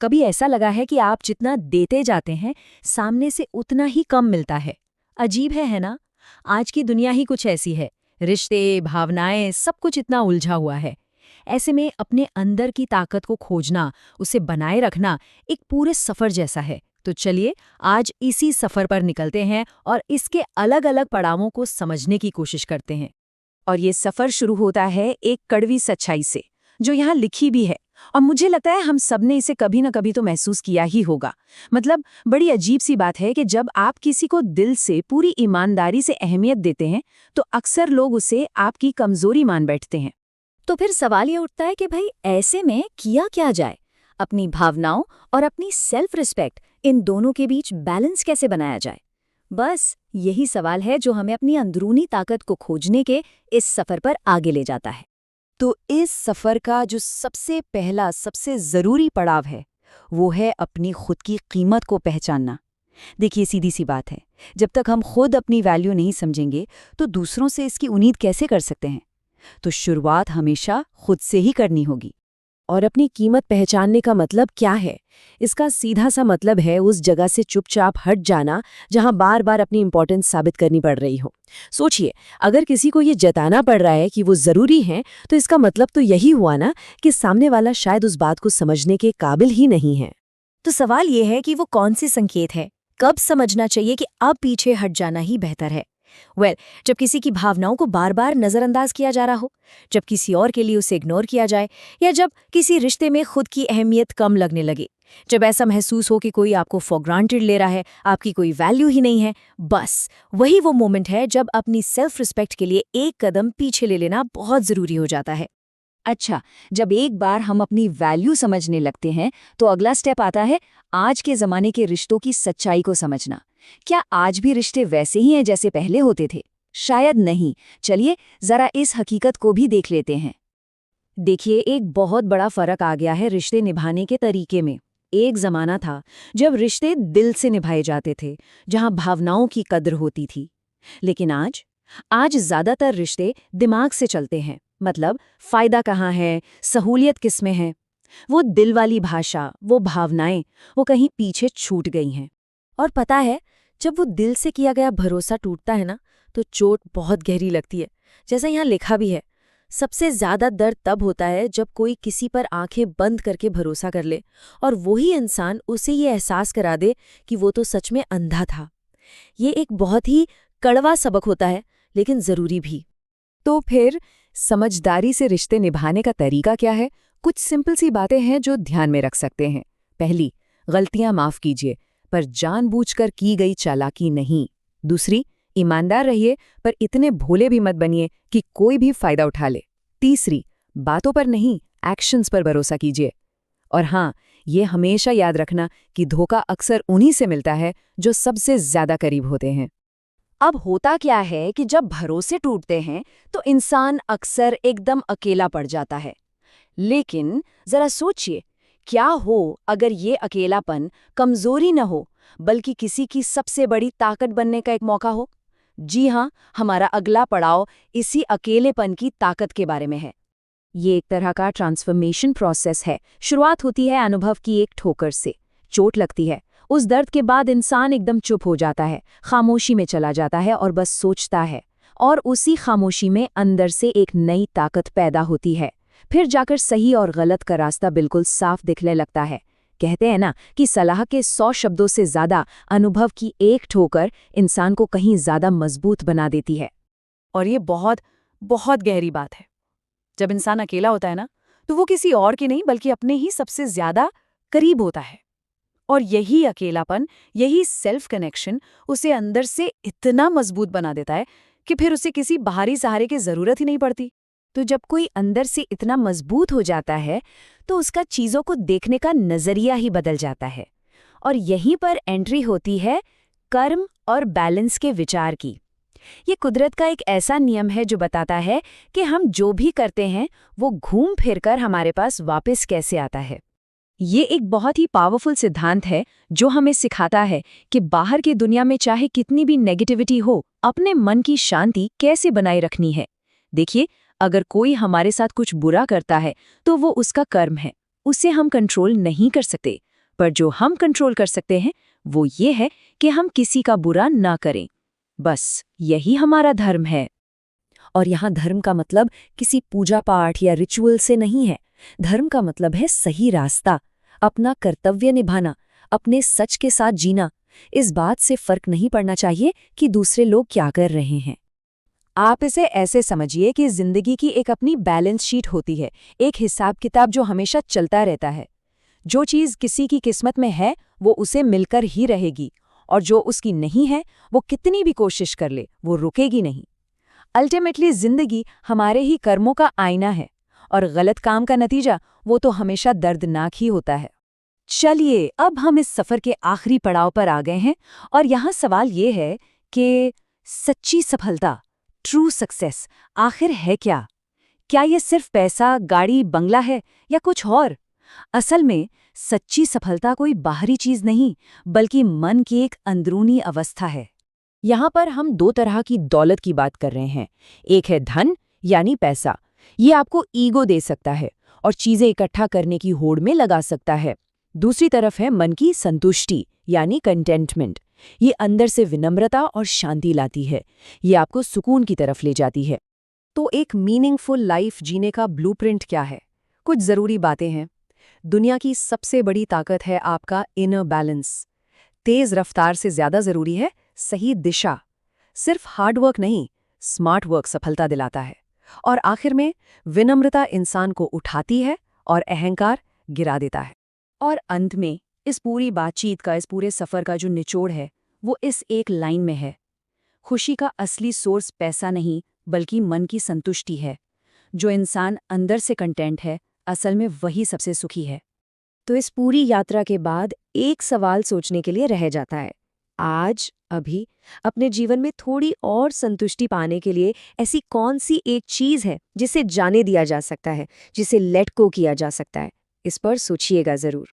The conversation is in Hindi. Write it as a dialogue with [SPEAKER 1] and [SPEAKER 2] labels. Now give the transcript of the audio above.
[SPEAKER 1] कभी ऐसा लगा है कि आप जितना देते जाते हैं, सामने से उतना ही कम मिलता है? अजीब है ना? आज की दुनिया ही कुछ ऐसी है। रिश्ते, भावनाएं, सब कुछ इतना उलझा हुआ है। ऐसे में अपने अंदर की ताकत को खोजना, उसे बनाए रखना एक पूरे सफर जैसा है। तो चलिए आज इसी सफर पर निकलते हैं और इसके अलग-अलग पड़ावों को समझने की कोशिश करते हैं।
[SPEAKER 2] और ये सफर शुरू होता है एक कड़वी सच्चाई से, जो यहाँ लिखी भी है, और मुझे लगता है हम सब ने इसे कभी न कभी तो महसूस किया ही होगा। मतलब बड़ी अजीब सी बात है कि जब आप किसी को दिल से पूरी ईमानदारी से अहमियत देते हैं, तो अक्सर लोग उसे आपकी कमजोरी मान बैठते हैं।
[SPEAKER 1] तो फिर सवाल ये उठता है कि भाई ऐसे में किया क्या जाए? अपनी भावनाओं और अपनी सेल्फ रिस्पेक्ट, इन दोनों के बीच बैलेंस कैसे बनाया जाए? बस यही सवाल है जो हमें अपनी अंदरूनी ताकत को खोजने के इस सफर पर आगे ले जाता है।
[SPEAKER 2] तो इस सफर का जो सबसे पहला, सबसे जरूरी पड़ाव है, वो है अपनी खुद की कीमत को पहचानना। देखिए, सीधी सी बात है, जब तक हम खुद अपनी वैल्यू नहीं समझेंगे, तो दूसरों से इसकी उम्मीद कैसे कर सकते हैं? तो शुरुआत हमेशा खुद से ही करनी होगी।
[SPEAKER 3] और अपनी कीमत पहचानने का मतलब क्या है? इसका सीधा सा मतलब है उस जगह से चुपचाप हट जाना जहां बार बार अपनी इंपॉर्टेंस साबित करनी पड़ रही हो। सोचिए, अगर किसी को ये जताना पड़ रहा है कि वो जरूरी है, तो इसका मतलब तो यही हुआ ना कि सामने वाला शायद उस बात को समझने के काबिल ही नहीं है।
[SPEAKER 1] तो सवाल ये है कि वो कौन सी संकेत है, कब समझना चाहिए कि अब पीछे हट जाना ही बेहतर है? जब किसी की भावनाओं को बार बार नजरअंदाज किया जा रहा हो, जब किसी और के लिए उसे इग्नोर किया जाए, या जब किसी रिश्ते में खुद की अहमियत कम लगने लगे, जब ऐसा महसूस हो कि कोई आपको फॉर ग्रांटेड ले रहा है, आपकी कोई वैल्यू ही नहीं है, बस वही वो मोमेंट है जब अपनी सेल्फ रिस्पेक्ट के लिए एक कदम पीछे ले लेना बहुत जरूरी हो जाता है।
[SPEAKER 2] अच्छा, जब एक बार हम अपनी वैल्यू समझने लगते हैं, तो अगला स्टेप आता है आज के ज़माने के रिश्तों की सच्चाई को समझना। क्या आज भी रिश्ते वैसे ही हैं जैसे पहले होते थे? शायद नहीं। चलिए जरा इस हकीकत को भी देख लेते हैं। देखिए, एक बहुत बड़ा फर्क आ गया है रिश्ते निभाने के तरीके में। एक ज़माना था जब रिश्ते दिल से निभाए जाते थे, जहां भावनाओं की कद्र होती थी। लेकिन आज ज़्यादातर रिश्ते दिमाग से चलते हैं। मतलब फ़ायदा कहाँ है, सहूलियत किस में है? वो दिल वाली भाषा, वो भावनाएं, वो कहीं पीछे छूट गई हैं।
[SPEAKER 3] और पता है, जब वो दिल से किया गया भरोसा टूटता है ना, तो चोट बहुत गहरी लगती है। जैसा यहाँ लिखा भी है, सबसे ज्यादा दर्द तब होता है जब कोई किसी पर आंखें बंद करके भरोसा कर ले और वही इंसान उसे ये एहसास करा दे कि वो तो सच में अंधा था। ये एक बहुत ही कड़वा सबक होता है, लेकिन जरूरी भी।
[SPEAKER 2] तो फिर समझदारी से रिश्ते निभाने का तरीका क्या है? कुछ सिंपल सी बातें हैं जो ध्यान में रख सकते हैं। पहली, गलतियां माफ कीजिए, पर जानबूझकर की गई चालाकी नहीं। दूसरी, ईमानदार रहिए, पर इतने भोले भी मत बनिए कि कोई भी फायदा उठा ले। तीसरी, बातों पर नहीं, एक्शंस पर भरोसा कीजिए। और हाँ, ये हमेशा याद रखना कि धोखा अक्सर उन्हीं से मिलता है जो सबसे ज्यादा करीब होते हैं। अब होता क्या है कि जब भरोसे टूटते हैं तो इंसान अक्सर एकदम अकेला पड़ जाता है। लेकिन जरा सोचिए, क्या हो अगर ये अकेलापन कमजोरी न हो, बल्कि किसी की सबसे बड़ी ताकत बनने का एक मौका हो? जी हाँ, हमारा अगला पड़ाव इसी अकेलेपन की ताकत के बारे में है। ये एक तरह का ट्रांसफॉर्मेशन प्रोसेस है। शुरुआत होती है अनुभव की एक ठोकर से। चोट लगती है, उस दर्द के बाद इंसान एकदम चुप हो जाता है, खामोशी में चला जाता है और बस सोचता है। और उसी खामोशी में अंदर से एक नई ताकत पैदा होती है। फिर जाकर सही और गलत का रास्ता बिल्कुल साफ दिखने लगता है। कहते हैं ना कि सलाह के 100 शब्दों से ज्यादा अनुभव की एक ठोकर इंसान को कहीं ज्यादा मजबूत बना देती है।
[SPEAKER 3] और ये बहुत बहुत गहरी बात है। जब इंसान अकेला होता है ना, तो वो किसी और के नहीं बल्कि अपने ही सबसे ज्यादा करीब होता है। और यही अकेलापन, यही सेल्फ कनेक्शन उसे अंदर से इतना मजबूत बना देता है कि फिर उसे किसी बाहरी सहारे की जरूरत ही नहीं पड़ती।
[SPEAKER 2] तो जब कोई अंदर से इतना मजबूत हो जाता है, तो उसका चीजों को देखने का नजरिया ही बदल जाता है। और यहीं पर एंट्री होती है कर्म और बैलेंस के विचार की। ये कुदरत का एक ऐसा नियम है जो बताता है कि हम जो भी करते हैं वो घूम फिर कर हमारे पास वापस कैसे आता है। ये एक बहुत ही पावरफुल सिद्धांत है जो हमें सिखाता है कि बाहर की दुनिया में चाहे कितनी भी नेगेटिविटी हो, अपने मन की शांति कैसे बनाए रखनी है। देखिए, अगर कोई हमारे साथ कुछ बुरा करता है तो वो उसका कर्म है, उसे हम कंट्रोल नहीं कर सकते। पर जो हम कंट्रोल कर सकते हैं वो ये है कि हम किसी का बुरा ना करें। बस यही हमारा धर्म है।
[SPEAKER 1] और यहाँ धर्म का मतलब किसी पूजा पाठ या रिचुअल से नहीं है। धर्म का मतलब है सही रास्ता, अपना कर्तव्य निभाना, अपने सच के साथ जीना। इस बात से फर्क नहीं पड़ना चाहिए कि दूसरे लोग क्या कर रहे हैं।
[SPEAKER 2] आप इसे ऐसे समझिए कि जिंदगी की एक अपनी बैलेंस शीट होती है, एक हिसाब किताब जो हमेशा चलता रहता है। जो चीज़ किसी की किस्मत में है वो उसे मिलकर ही रहेगी, और जो उसकी नहीं है वो कितनी भी कोशिश कर ले वो रुकेगी नहीं। अल्टीमेटली जिंदगी हमारे ही कर्मों का आईना है, और गलत काम का नतीजा वो तो हमेशा दर्दनाक ही होता है। चलिए अब हम इस सफ़र के आखिरी पड़ाव पर आ गए हैं, और यहाँ सवाल ये है कि सच्ची सफलता, ट्रू सक्सेस आखिर है क्या? क्या ये सिर्फ पैसा, गाड़ी, बंगला है या कुछ और? असल में सच्ची सफलता कोई बाहरी चीज नहीं, बल्कि मन की एक अंदरूनी अवस्था है। यहाँ पर हम दो तरह की दौलत की बात कर रहे हैं। एक है धन यानी पैसा, ये आपको ईगो दे सकता है और चीजें इकट्ठा करने की होड़ में लगा सकता है। दूसरी तरफ है मन की संतुष्टि यानी कंटेंटमेंट, ये अंदर से विनम्रता और शांति लाती है, ये आपको सुकून की तरफ ले जाती है। तो एक मीनिंगफुल लाइफ जीने का ब्लूप्रिंट क्या है? कुछ ज़रूरी बातें हैं। दुनिया की सबसे बड़ी ताकत है आपका इनर बैलेंस। तेज़ रफ्तार से ज़्यादा ज़रूरी है सही दिशा। सिर्फ हार्डवर्क नहीं, स्मार्ट वर्क सफलता दिलाता है। और आखिर में विनम्रता इंसान को उठाती है और अहंकार गिरा देता है। और अंत में इस पूरी बातचीत का, इस पूरे सफ़र का जो निचोड़ है वो इस एक लाइन में है। खुशी का असली सोर्स पैसा नहीं बल्कि मन की संतुष्टि है। जो इंसान अंदर से कंटेंट है असल में वही सबसे सुखी है।
[SPEAKER 1] तो इस पूरी यात्रा के बाद एक सवाल सोचने के लिए रह जाता है। आज, अभी, अपने जीवन में थोड़ी और संतुष्टि पाने के लिए ऐसी कौन सी एक चीज़ है जिसे जाने दिया जा सकता है, जिसे लेट गो किया जा सकता है? इस पर सोचिएगा ज़रूर।